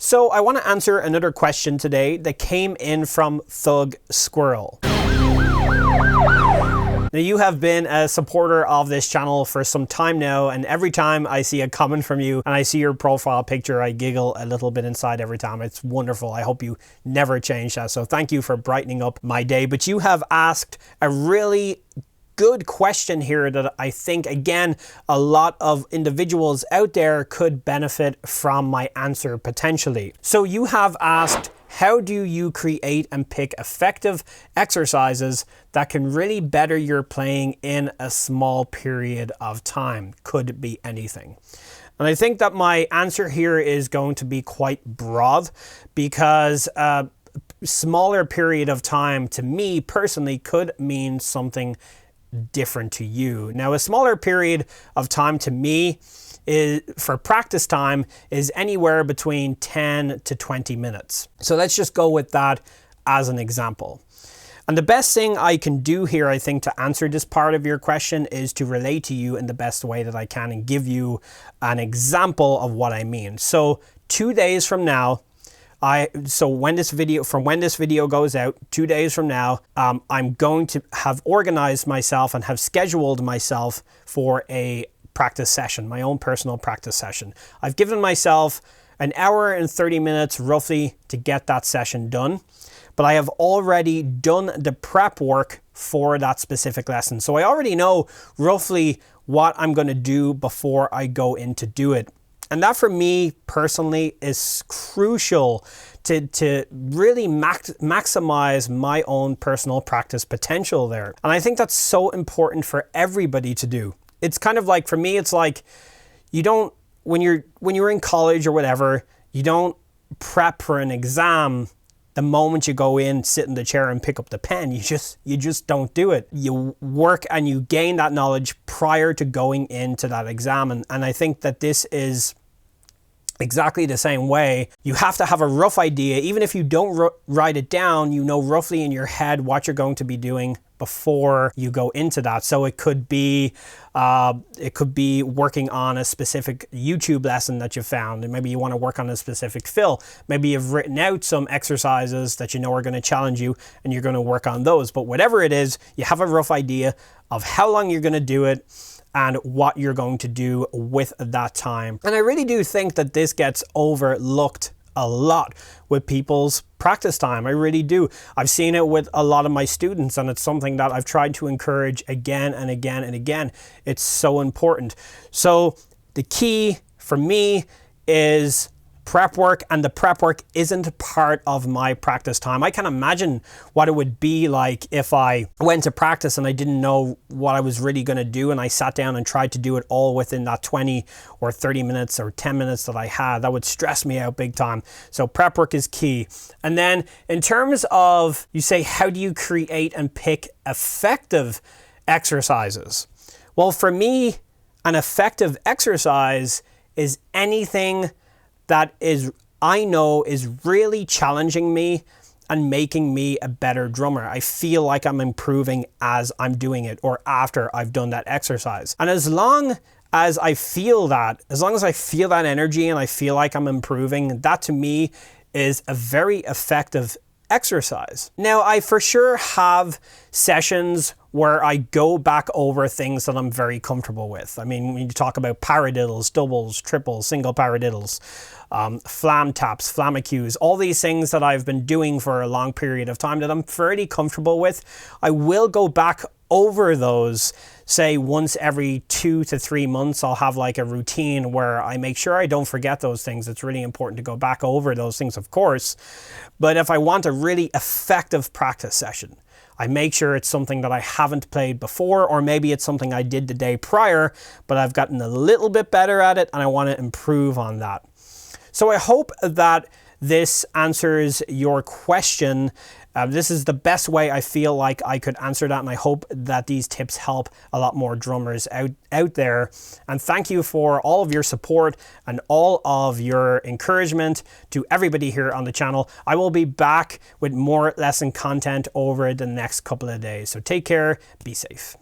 So I want to answer another question today that came in from Thug Squirrel. Now, you have been a supporter of this channel for some time now, and every time I see a comment from you and I see your profile picture, I giggle a little bit inside every time. It's wonderful. I hope you never change that. So thank you for brightening up my day. But you have asked a really good question here that I think, again, a lot of individuals out there could benefit from my answer potentially. So you have asked, how do you create and pick effective exercises that can really better your playing in a small period of time? Could be anything. And I think that my answer here is going to be quite broad, because a smaller period of time to me personally could mean something different to you. Now, a smaller period of time to me is, for practice time, is anywhere between 10 to 20 minutes. So let's just go with that as an example. And the best thing I can do here, I think, to answer this part of your question is to relate to you in the best way that I can and give you an example of what I mean. So 2 days from now, when this video goes out, 2 days from now, I'm going to have organized myself and have scheduled myself for a practice session, my own personal practice session. I've given myself an hour and 30 minutes roughly to get that session done, but I have already done the prep work for that specific lesson. So I already know roughly what I'm going to do before I go in to do it. And that for me personally is crucial to really maximize my own personal practice potential there. And I think that's so important for everybody to do. It's kind of like, for me, it's like, you don't, when you're in college or whatever, you don't prep for an exam the moment you go in, sit in the chair and pick up the pen. You just don't do it. You work and you gain that knowledge prior to going into that exam. And I think that this is exactly the same way. You have to have a rough idea. Even if you don't write it down, you know roughly in your head what you're going to be doing before you go into that. So it could be working on a specific YouTube lesson that you found, and maybe you want to work on a specific fill. Maybe you've written out some exercises that you know are going to challenge you, and you're going to work on those. But whatever it is, you have a rough idea of how long you're going to do it and what you're going to do with that time. And I really do think that this gets overlooked a lot with people's practice time. I really do. I've seen it with a lot of my students, and it's something that I've tried to encourage again and again and again. It's so important. So the key for me is prep work, and the prep work isn't part of my practice time. I can imagine what it would be like if I went to practice and I didn't know what I was really going to do, and I sat down and tried to do it all within that 20 or 30 minutes or 10 minutes that I had. That would stress me out big time. So prep work is key. And then in terms of, you say, how do you create and pick effective exercises? Well, for me, an effective exercise is anything that I know is really challenging me and making me a better drummer. I feel like I'm improving as I'm doing it or after I've done that exercise. And as long as I feel that, energy and I feel like I'm improving, that to me is a very effective exercise. Now, I for sure have sessions where I go back over things that I'm very comfortable with. I mean, when you talk about paradiddles, doubles, triples, single paradiddles, flam taps, flamacus, all these things that I've been doing for a long period of time that I'm fairly comfortable with, I will go back over those, say once every 2 to 3 months. I'll have like a routine where I make sure I don't forget those things. It's really important to go back over those things, of course. But if I want a really effective practice session, I make sure it's something that I haven't played before, or maybe it's something I did the day prior, but I've gotten a little bit better at it and I want to improve on that. So I hope that this answers your question. This is the best way I feel like I could answer that, and I hope that these tips help a lot more drummers out there. And thank you for all of your support and all of your encouragement to everybody here on the channel. I will be back with more lesson content over the next couple of days. So take care, be safe.